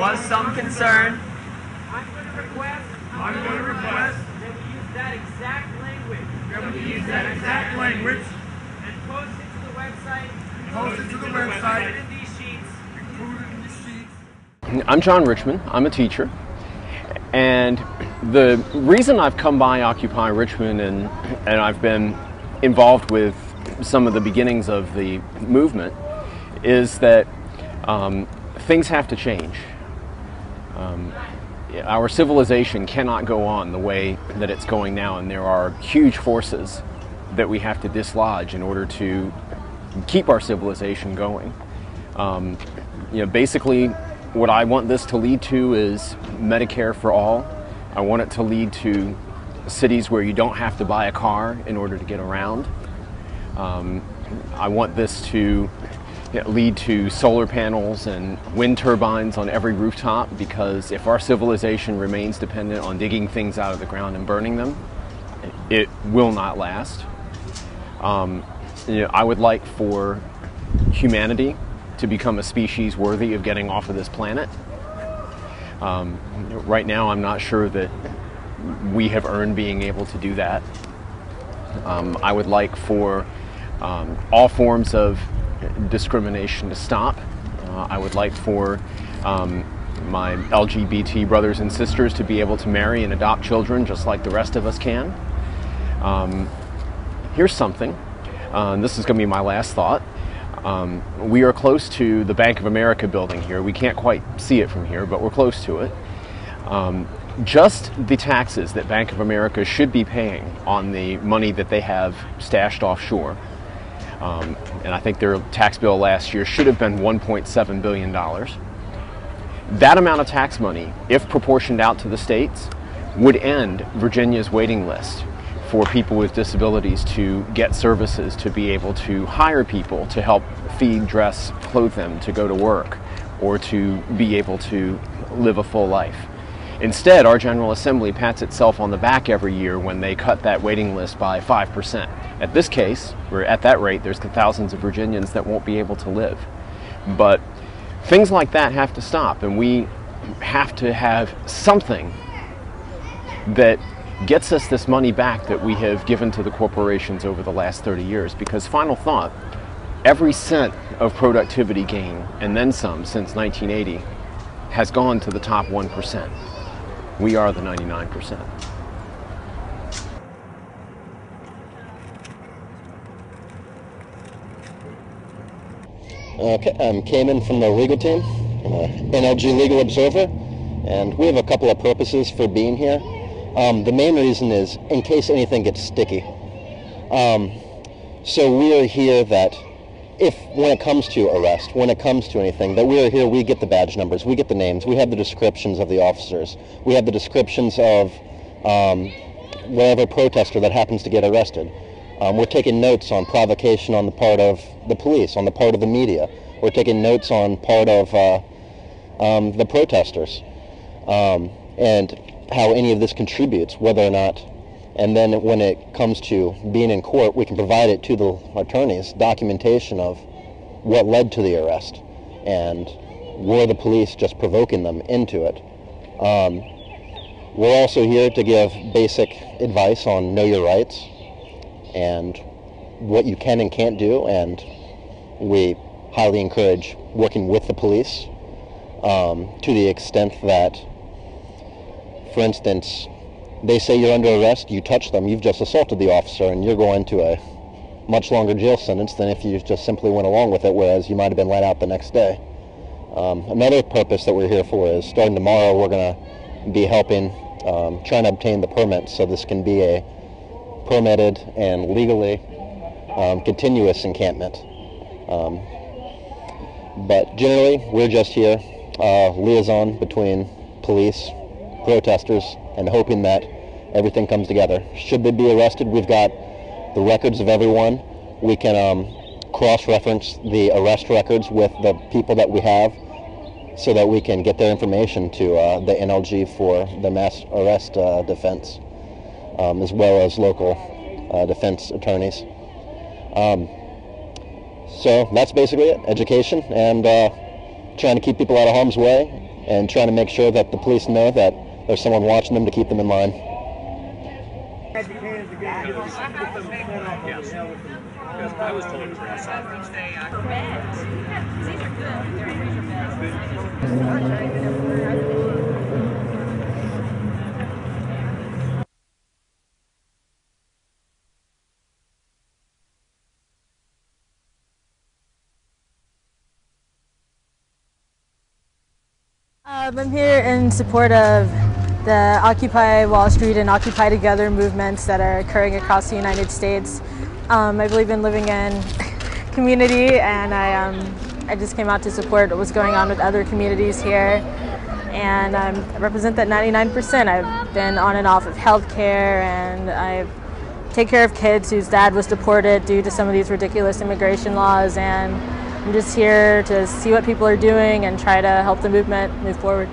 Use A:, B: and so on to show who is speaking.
A: was some concern.
B: I'm going to request that we use that exact language. And post it to the website. Included in these sheets.
C: I'm John Richmond. I'm a teacher. And the reason I've come by Occupy Richmond and I've been involved with some of the beginnings of the movement is that things have to change. Our civilization cannot go on the way that it's going now, and there are huge forces that we have to dislodge in order to keep our civilization going. Basically, what I want this to lead to is Medicare for all. I want it to lead to cities where you don't have to buy a car in order to get around. I want this to lead to solar panels and wind turbines on every rooftop, because if our civilization remains dependent on digging things out of the ground and burning them, it will not last. I would like for humanity to become a species worthy of getting off of this planet. Right now, I'm not sure that we have earned being able to do that. I would like for all forms of discrimination to stop. I would like for my LGBT brothers and sisters to be able to marry and adopt children just like the rest of us can. Here's something. This is going to be my last thought. We are close to the Bank of America building here. We can't quite see it from here, but we're close to it. Just the taxes that Bank of America should be paying on the money that they have stashed offshore, and I think their tax bill last year should have been $1.7 billion. That amount of tax money, if proportioned out to the states, would end Virginia's waiting list for people with disabilities to get services, to be able to hire people to help feed, dress, clothe them, to go to work, or to be able to live a full life. Instead, our General Assembly pats itself on the back every year when they cut that waiting list by 5%. At this case, or at that rate, there's thousands of Virginians that won't be able to live. But things like that have to stop, and we have to have something that gets us this money back that we have given to the corporations over the last 30 years. Because, final thought, every cent of productivity gain, and then some, since 1980, has gone to the top 1%. We are the 99%.
D: Okay, I'm Cayman from the legal team, NLG Legal Observer, and we have a couple of purposes for being here. The main reason is in case anything gets sticky. So we are here that when it comes to arrest, when it comes to anything, that we are here, we get the badge numbers, we get the names, we have the descriptions of the officers, we have the descriptions of whatever protester that happens to get arrested. We're taking notes on provocation on the part of the police, on the part of the media. We're taking notes on part of the protesters, and how any of this contributes, whether or not. And then when it comes to being in court, we can provide it to the attorneys, documentation of what led to the arrest, and were the police just provoking them into it. We're also here to give basic advice on know your rights and what you can and can't do, and we highly encourage working with the police to the extent that, for instance, they say you're under arrest, you touch them, you've just assaulted the officer, and you're going to a much longer jail sentence than if you just simply went along with it, whereas you might have been let out the next day. Another purpose that we're here for is, starting tomorrow, we're going to be helping, trying to obtain the permits so this can be a permitted and legally continuous encampment. But generally, we're just here, liaison between police, protesters, and hoping that everything comes together. Should they be arrested, we've got the records of everyone. We can cross-reference the arrest records with the people that we have so that we can get their information to the NLG for the mass arrest defense, as well as local defense attorneys. So that's basically it, education and trying to keep people out of harm's way and trying to make sure that the police know that there's someone watching them to keep them in line.
A: I was told to dress up.
E: I'm here in support of the Occupy Wall Street and Occupy Together movements that are occurring across the United States. I believe in living in community, and I just came out to support what was going on with other communities here. And I represent that 99%. I've been on and off of healthcare, and I take care of kids whose dad was deported due to some of these ridiculous immigration laws. And I'm just here to see what people are doing and try to help the movement move forward.